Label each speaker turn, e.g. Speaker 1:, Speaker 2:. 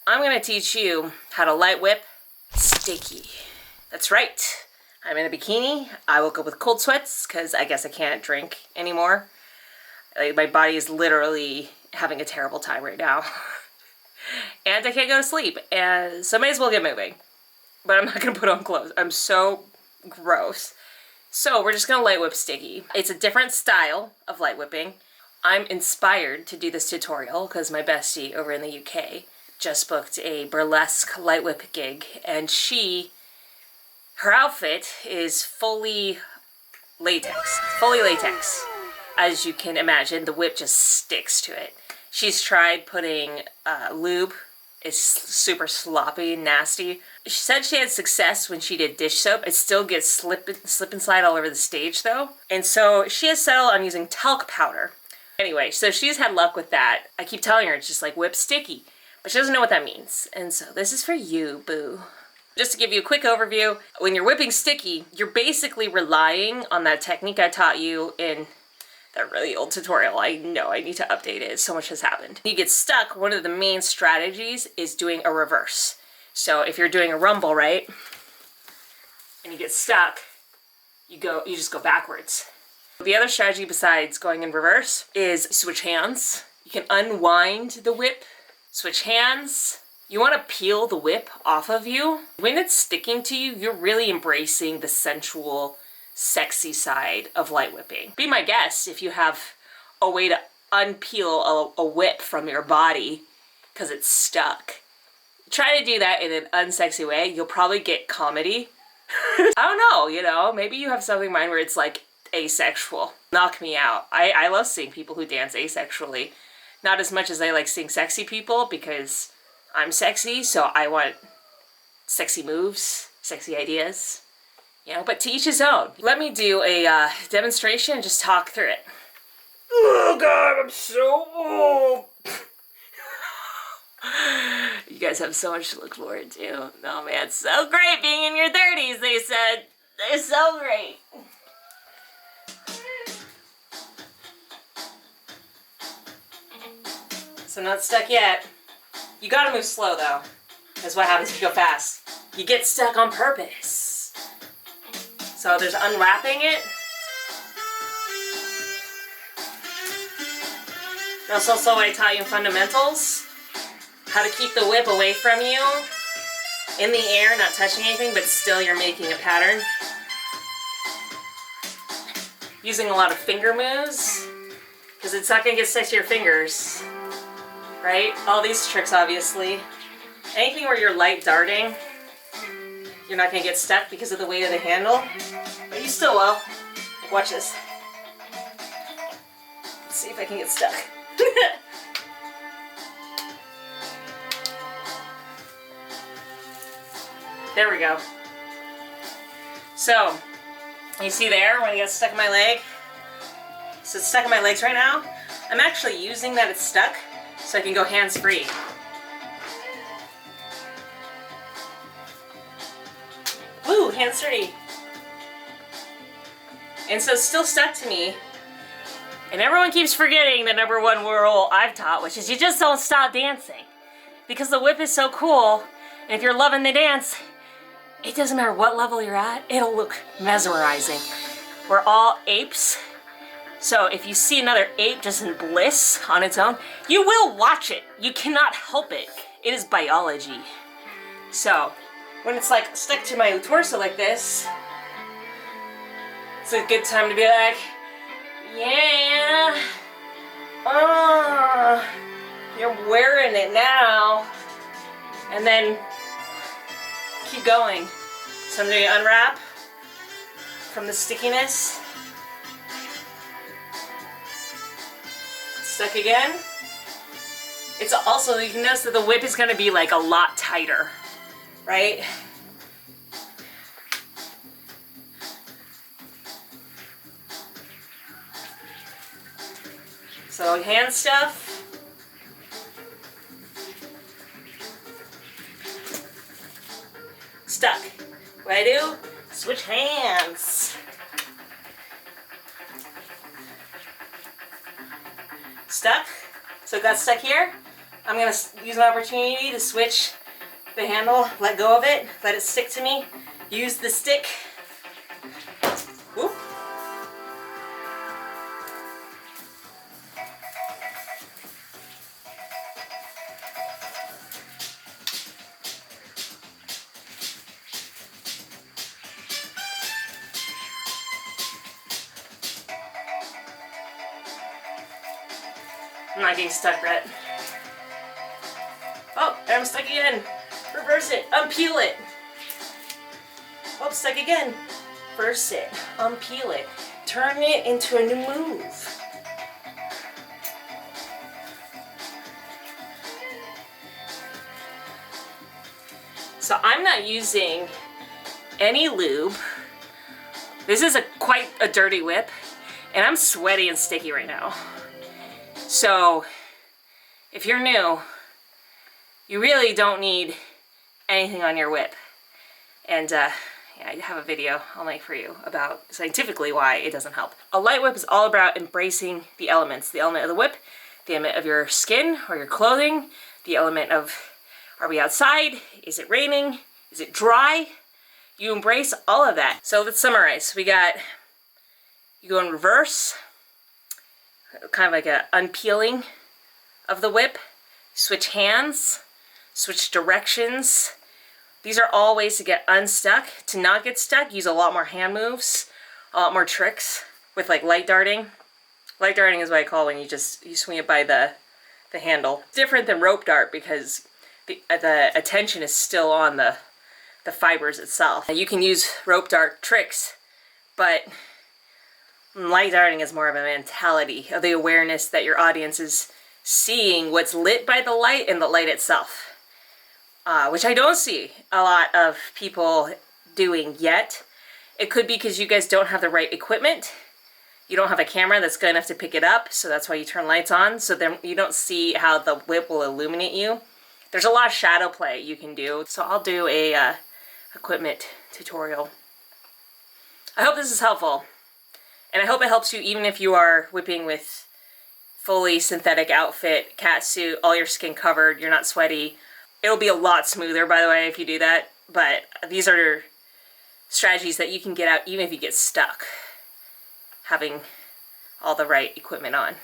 Speaker 1: I'm gonna teach you how to light whip sticky. That's right. I'm in a bikini. I woke up with cold sweats because I guess I can't drink anymore. Like, my body is literally having a terrible time right now. And I can't go to sleep. And so I may as well get moving. But I'm not gonna put on clothes. I'm so gross. So we're just gonna light whip sticky. It's a different style of light whipping. I'm inspired to do this tutorial because my bestie over in the UK just booked a burlesque light whip gig, and her outfit is fully latex. As you can imagine, the whip just sticks to it. She's tried putting lube. It's super sloppy, nasty. She said she had success when she did dish soap. It still gets slip and slide all over the stage though. And so she has settled on using talc powder. Anyway, so she's had luck with that. I keep telling her it's just like whip sticky, but she doesn't know what that means. And so this is for you, boo. Just to give you a quick overview, when you're whipping sticky, you're basically relying on that technique I taught you in that really old tutorial. I know I need to update it. So much has happened. You get stuck, one of the main strategies is doing a reverse. So if you're doing a rumble, right, and you get stuck, you just go backwards. The other strategy besides going in reverse is switch hands. You can unwind the whip, switch hands. You want to peel the whip off of you. When it's sticking to you, you're really embracing the sensual, sexy side of light whipping. Be my guest if you have a way to unpeel a whip from your body because it's stuck. Try to do that in an unsexy way. You'll probably get comedy. I don't know, maybe you have something in mind where it's like asexual. Knock me out. I love seeing people who dance asexually. Not as much as I like seeing sexy people because I'm sexy, so I want sexy moves, sexy ideas. But to each his own. Let me do a demonstration and just talk through it. Oh God, I'm so old. You guys have so much to look forward to. Oh man, it's so great being in your 30s, they said. It's so great. So not stuck yet. You gotta move slow though. That's what happens if you go fast. You get stuck on purpose. So there's unwrapping it. That's also what I taught you in fundamentals. How to keep the whip away from you. In the air, not touching anything, but still you're making a pattern. Using a lot of finger moves. Because it's not gonna get stuck to your fingers. Right? All these tricks, obviously. Anything where you're light darting, you're not gonna get stuck because of the weight of the handle, but you still will. Like, watch this. Let's see if I can get stuck. There we go. So, you see there when it gets stuck in my leg? So it's stuck in my legs right now. I'm actually using that it's stuck so I can go hands-free. Woo, hands-free. And so it's still stuck to me. And everyone keeps forgetting the number one rule I've taught, which is you just don't stop dancing. Because the whip is so cool, and if you're loving the dance, it doesn't matter what level you're at, it'll look mesmerizing. We're all apes. So if you see another ape just in bliss on its own, you will watch it. You cannot help it. It is biology. So when it's like stuck to my torso like this, it's a good time to be like, yeah, oh, you're wearing it now. And then keep going. So I'm going to unwrap from the stickiness. Stuck again. It's also, you can notice that the whip is going to be like a lot tighter, right? So hand stuff. Stuck. What I do? Switch hands. Stuck. So it got stuck here. I'm going to use an opportunity to switch the handle, let go of it, let it stick to me, use the stick. Whoop. I'm not getting stuck, Brett. Oh, I'm stuck again. Reverse it, unpeel it. Oh, stuck again. Reverse it, unpeel it. Turn it into a new move. So I'm not using any lube. This is quite a dirty whip, and I'm sweaty and sticky right now. So if you're new, you really don't need anything on your whip. And yeah, I have a video I'll make for you about scientifically why it doesn't help. A light whip is all about embracing the elements. The element of the whip, the element of your skin or your clothing, the element of, are we outside? Is it raining? Is it dry? You embrace all of that. So let's summarize. We got, you go in reverse, kind of like a unpeeling of the whip. Switch hands, switch directions. These are all ways to get unstuck. To not get stuck, use a lot more hand moves, a lot more tricks with like light darting. Light darting is what I call when you swing it by the handle. It's different than rope dart because the attention is still on the fibers itself. You can use rope dart tricks, but light darting is more of a mentality of the awareness that your audience is seeing what's lit by the light and the light itself, which I don't see a lot of people doing yet. It could be because you guys don't have the right equipment. You don't have a camera that's good enough to pick it up, so that's why you turn lights on, so then you don't see how the whip will illuminate you. There's a lot of shadow play you can do, so I'll do a equipment tutorial. I hope this is helpful, and I hope it helps you even if you are whipping with fully synthetic outfit, cat suit, all your skin covered, you're not sweaty. It'll be a lot smoother, by the way, if you do that, but these are strategies that you can get out even if you get stuck having all the right equipment on.